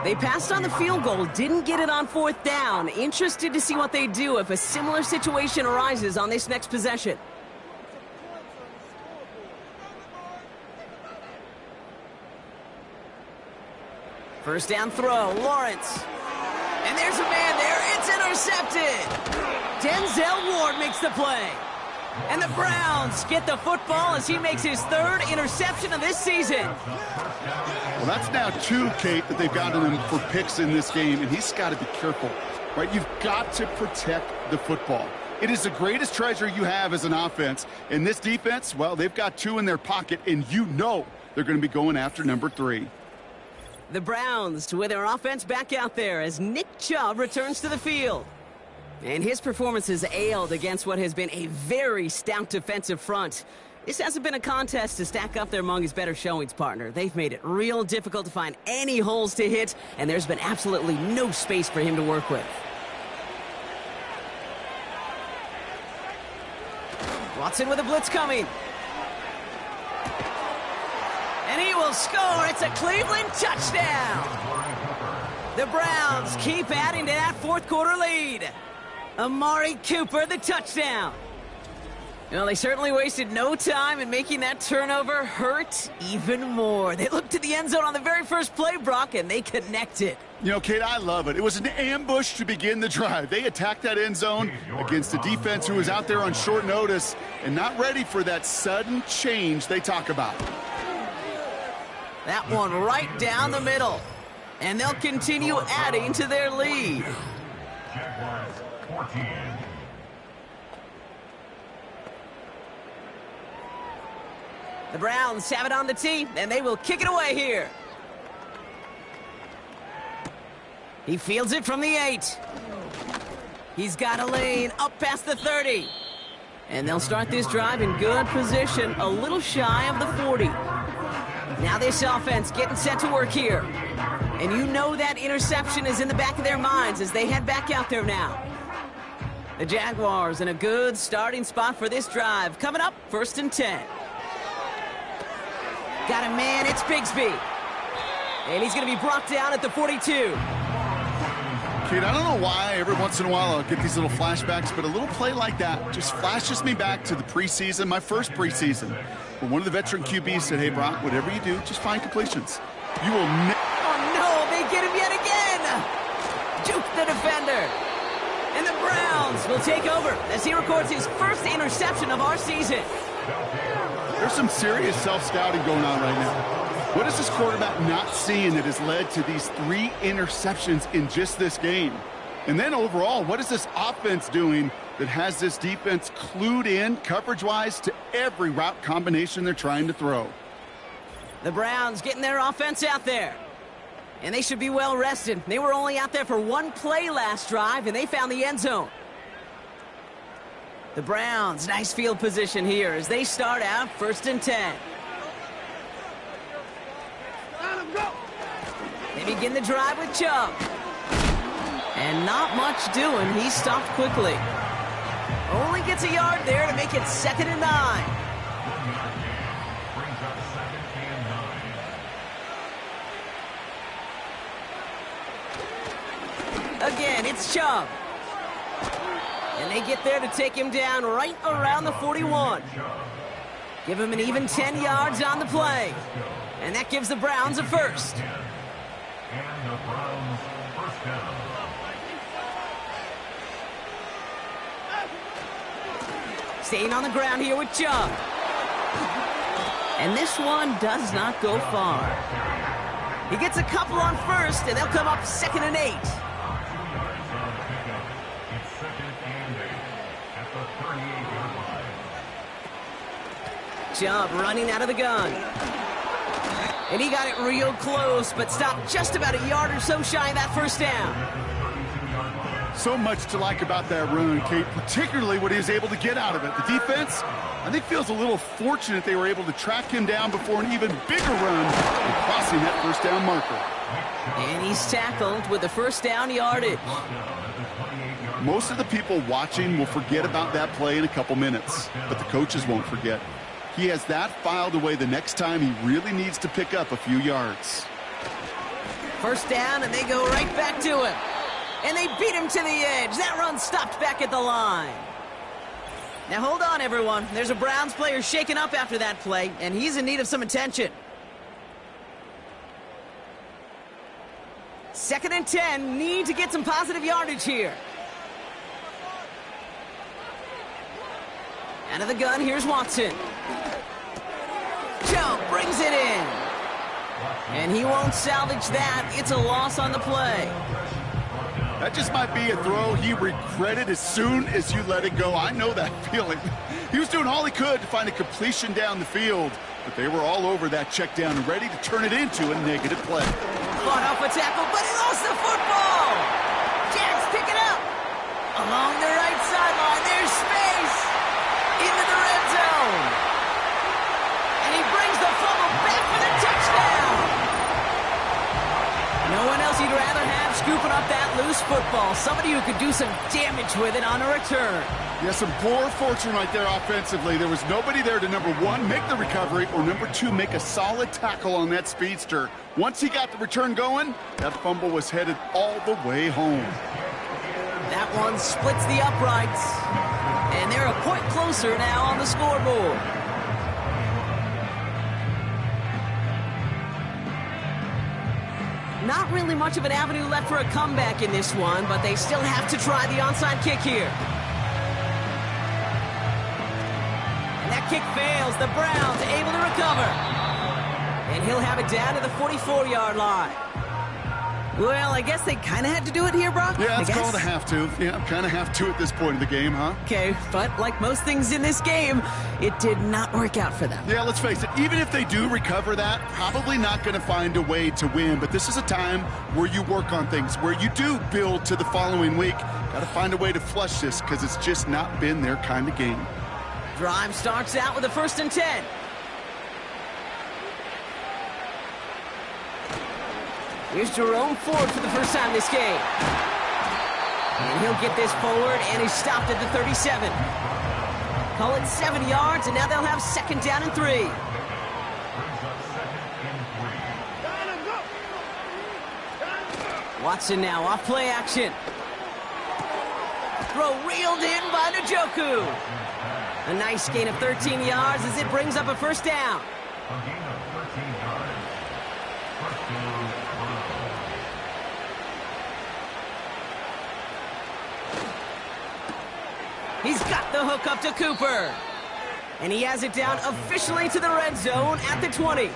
They passed on the field goal, didn't get it on 4th down. Interested to see what they do if a similar situation arises on this next possession. First down throw, Lawrence. And there's a man there. It's intercepted. Denzel Ward makes the play. And the Browns get the football as he makes his 3rd interception of this season. Well, that's now 2, Kate, that they've gotten him for picks in this game, and he's got to be careful, right? You've got to protect the football. It is the greatest treasure you have as an offense. And this defense, well, they've got 2 in their pocket, and you know they're going to be going after number 3. The Browns with their offense back out there as Nick Chubb returns to the field. And his performance has ailed against what has been a very stout defensive front. This hasn't been a contest to stack up there among his better showings, partner. They've made it real difficult to find any holes to hit, and there's been absolutely no space for him to work with. Watson with a blitz coming. And he will score. It's a Cleveland touchdown. The Browns keep adding to that fourth quarter lead. Amari Cooper, the touchdown. Well, they certainly wasted no time in making that turnover hurt even more. They looked to the end zone on the very first play, Brock, and they connected. You know, Kate, I love it. It was an ambush to begin the drive. They attacked that end zone against a defense who was out there on short notice and not ready for that sudden change they talk about. That one right down the middle. And they'll continue adding to their lead. Jaguars 14. The Browns have it on the tee, and they will kick it away here. He fields it from the 8. He's got a lane up past the 30. And they'll start this drive in good position, a little shy of the 40. Now this offense getting set to work here. And you know that interception is in the back of their minds as they head back out there now. The Jaguars in a good starting spot for this drive. Coming up, 1st and 10. Got a man, it's Bigsby. And he's going to be brought down at the 42. Kate, I don't know why every once in a while I'll get these little flashbacks, but a little play like that just flashes me back to the preseason, my first preseason, when one of the veteran QBs said, hey, Brock, whatever you do, just find completions. You will Oh, no, they get him yet again. Juke the defender. And the Browns will take over as he records his first interception of our season. There's some serious self-scouting going on right now. What is this quarterback not seeing that has led to these 3 interceptions in just this game? And then overall, what is this offense doing that has this defense clued in coverage-wise to every route combination they're trying to throw? The Browns getting their offense out there. And they should be well rested. They were only out there for 1 play last drive, and they found the end zone. The Browns, nice field position here as they start out 1st and 10. They begin the drive with Chubb. And not much doing. He stopped quickly. Only gets a yard there to make it 2nd and 9. Brings up 2nd and 9. Again, it's Chubb. And they get there to take him down right around the 41. Give him an even 10 yards on the play. And that gives the Browns a first. And the Browns first down. Staying on the ground here with Chubb. And this one does not go far. He gets a couple on first, and they'll come up 2nd and 8. Chubb running out of the gun. And he got it real close, but stopped just about a yard or so shy of that first down. So much to like about that run, Kate, particularly what he was able to get out of it. The defense, I think, feels a little fortunate they were able to track him down before an even bigger run and crossing that first down marker. And he's tackled with the first down yardage. Most of the people watching will forget about that play in a couple minutes, but the coaches won't forget. He has that filed away the next time he really needs to pick up a few yards. First down, and they go right back to him. And they beat him to the edge. That run stopped back at the line. Now hold on, everyone. There's a Browns player shaken up after that play, and he's in need of some attention. 2nd and 10, need to get some positive yardage here. Out of the gun, here's Watson. Joe brings it in. And he won't salvage that. It's a loss on the play. That just might be a throw he regretted as soon as you let it go. I know that feeling. He was doing all he could to find a completion down the field, but they were all over that check down and ready to turn it into a negative play. Fought off a tackle, but he lost the football. Jags pick it up. Along the right sideline, there's space. Into the red zone. And he brings the fumble back for the touchdown. No one else he'd rather have scooping up that loose football. Somebody who could do some damage with it on a return. Yeah, some poor fortune right there offensively. There was nobody there to, number one, make the recovery, or number two, make a solid tackle on that speedster. Once he got the return going, that fumble was headed all the way home. That one splits the uprights. And they're a point closer now on the scoreboard. Not really much of an avenue left for a comeback in this one, but they still have to try the onside kick here. And that kick fails. The Browns able to recover. And he'll have it down to the 44-yard line. Well, I guess they kind of had to do it here, Brock. Yeah, it's called a have to. Yeah, kind of have to at this point in the game, huh? Okay, but like most things in this game, it did not work out for them. Yeah, let's face it, even if they do recover that, probably not going to find a way to win. But this is a time where you work on things, where you do build to the following week. Got to find a way to flush this because it's just not been their kind of game. Drive starts out with a 1st and 10. Here's Jerome Ford for the first time this game. And he'll get this forward, and he's stopped at the 37. Call it 7 yards, and now they'll have 2nd down and 3. Watson now off play action. Throw reeled in by Njoku. A nice gain of 13 yards as it brings up a 1st down. A gain of 13 yards. First down. He's got the hook up to Cooper. And he has it down officially to the red zone at the 20.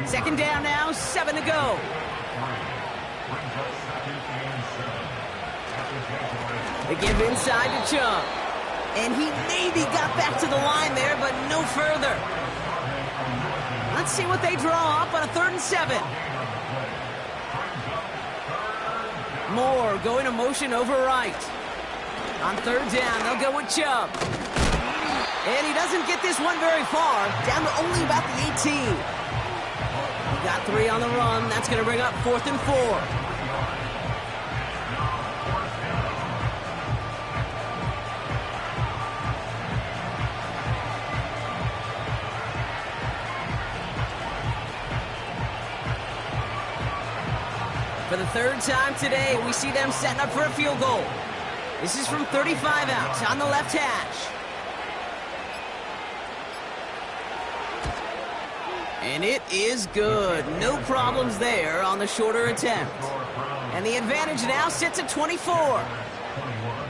2nd down now, 7 to go. They give inside to Chubb. And he maybe got back to the line there, but no further. Let's see what they draw up on a 3rd and 7. Moore going to motion over right. On 3rd down, they'll go with Chubb. And he doesn't get this one very far, down to only about the 18. He got 3 on the run. That's going to bring up 4th and 4. For the 3rd time today, we see them setting up for a field goal. This is from 35 out on the left hash. And it is good. No problems there on the shorter attempt. And the advantage now sits at 24.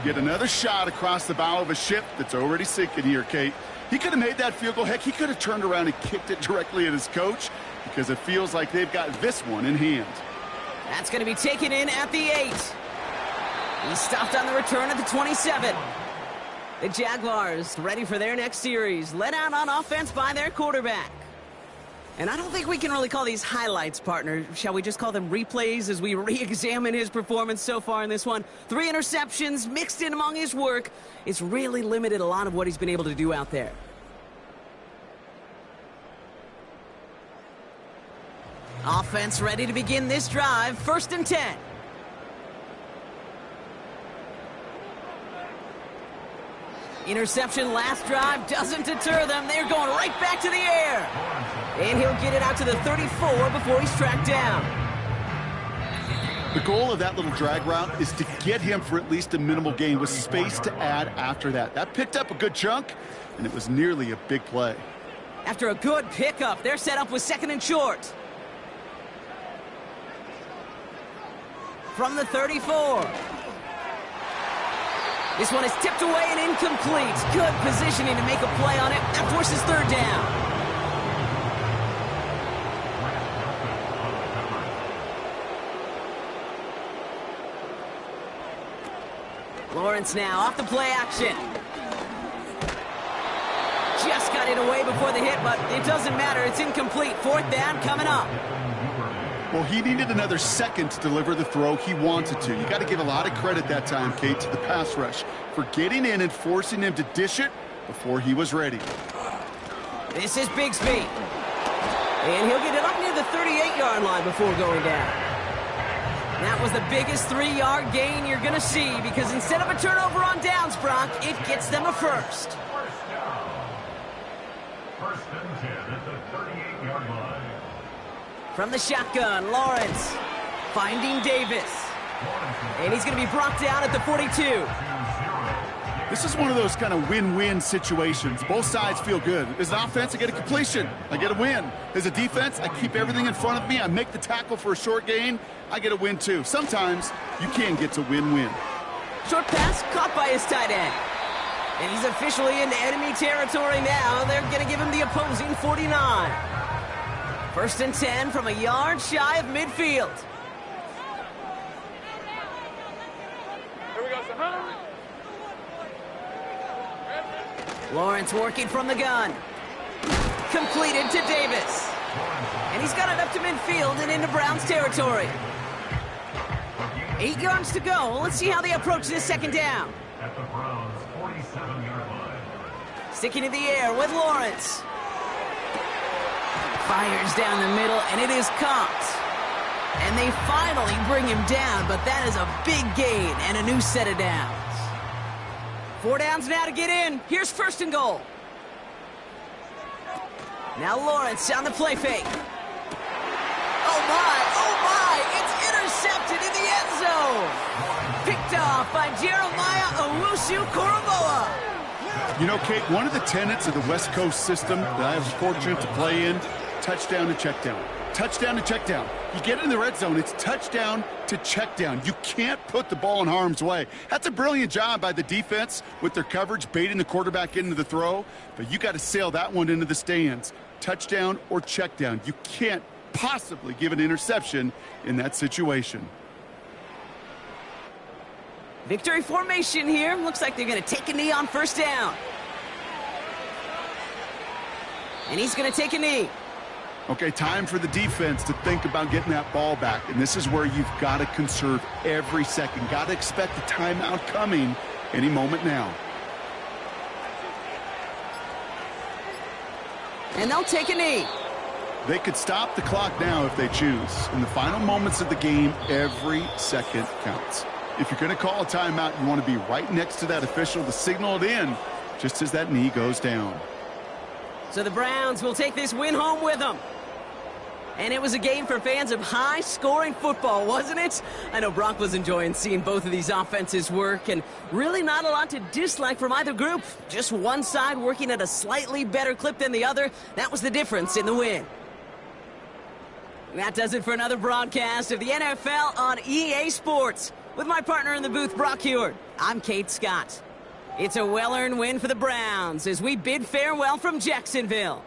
Get another shot across the bow of a ship that's already sinking here, Kate. He could have made that field goal. Heck, he could have turned around and kicked it directly at his coach because it feels like they've got this one in hand. That's going to be taken in at the 8. He stopped on the return at the 27. The Jaguars ready for their next series, led out on offense by their quarterback. And I don't think we can really call these highlights, partner. Shall we just call them replays as we re-examine his performance so far in this one? 3 interceptions mixed in among his work. It's really limited a lot of what he's been able to do out there. Offense ready to begin this drive. 1st and 10. Interception last drive doesn't deter them. They're going right back to the air. And he'll get it out to the 34 before he's tracked down. The goal of that little drag route is to get him for at least a minimal gain with space to add after that. That picked up a good chunk, and it was nearly a big play. After a good pickup, they're set up with 2nd and short. From the 34. This one is tipped away and incomplete. Good positioning to make a play on it. That forces 3rd down. Lawrence now off the play action. Just got it away before the hit, but it doesn't matter. It's incomplete. 4th down coming up. Well, he needed another second to deliver the throw he wanted to. You got to give a lot of credit that time, Kate, to the pass rush for getting in and forcing him to dish it before he was ready. This is Bigsby. And he'll get it up near the 38-yard line before going down. That was the biggest 3-yard gain you're going to see because instead of a turnover on downs, Brock, it gets them a first. First and 10 at the 38-yard line. From the shotgun, Lawrence finding Davis. And he's going to be brought down at the 42. This is one of those kind of win-win situations. Both sides feel good. As an offense, I get a completion. I get a win. As a defense, I keep everything in front of me. I make the tackle for a short gain. I get a win, too. Sometimes you can get to win-win. Short pass caught by his tight end. And he's officially into enemy territory now. They're going to give him the opposing 49. First and 10 from a yard shy of midfield. Here we go, sir. Lawrence working from the gun. Completed to Davis. And he's got it up to midfield and into Browns territory. 8 yards to go. Let's see how they approach this second down. At the Browns' 47-yard line. Sticking in the air with Lawrence. Fires down the middle, and it is caught. And they finally bring him down, but that is a big gain and a new set of downs. 4 downs now to get in. Here's first and goal. Now Lawrence on the play fake. Oh my, it's intercepted in the end zone. Picked off by Jeremiah Owusu-Koramoah. You know, Kate, one of the tenets of the West Coast system that I was fortunate to play in, touchdown to check down. Touchdown to check down. You get in the red zone, it's touchdown to check down. You can't put the ball in harm's way. That's a brilliant job by the defense with their coverage, baiting the quarterback into the throw. But you got to sail that one into the stands. Touchdown or check down. You can't possibly give an interception in that situation. Victory formation here. Looks like they're going to take a knee on first down. And he's going to take a knee. Okay, time for the defense to think about getting that ball back. And this is where you've got to conserve every second. Got to expect the timeout coming any moment now. And they'll take a knee. They could stop the clock now if they choose. In the final moments of the game, every second counts. If you're going to call a timeout, you want to be right next to that official to signal it in just as that knee goes down. So the Browns will take this win home with them. And it was a game for fans of high-scoring football, wasn't it? I know Brock was enjoying seeing both of these offenses work, and really not a lot to dislike from either group. Just one side working at a slightly better clip than the other. That was the difference in the win. That does it for another broadcast of the NFL on EA Sports. With my partner in the booth, Brock Heward, I'm Kate Scott. It's a well-earned win for the Browns as we bid farewell from Jacksonville.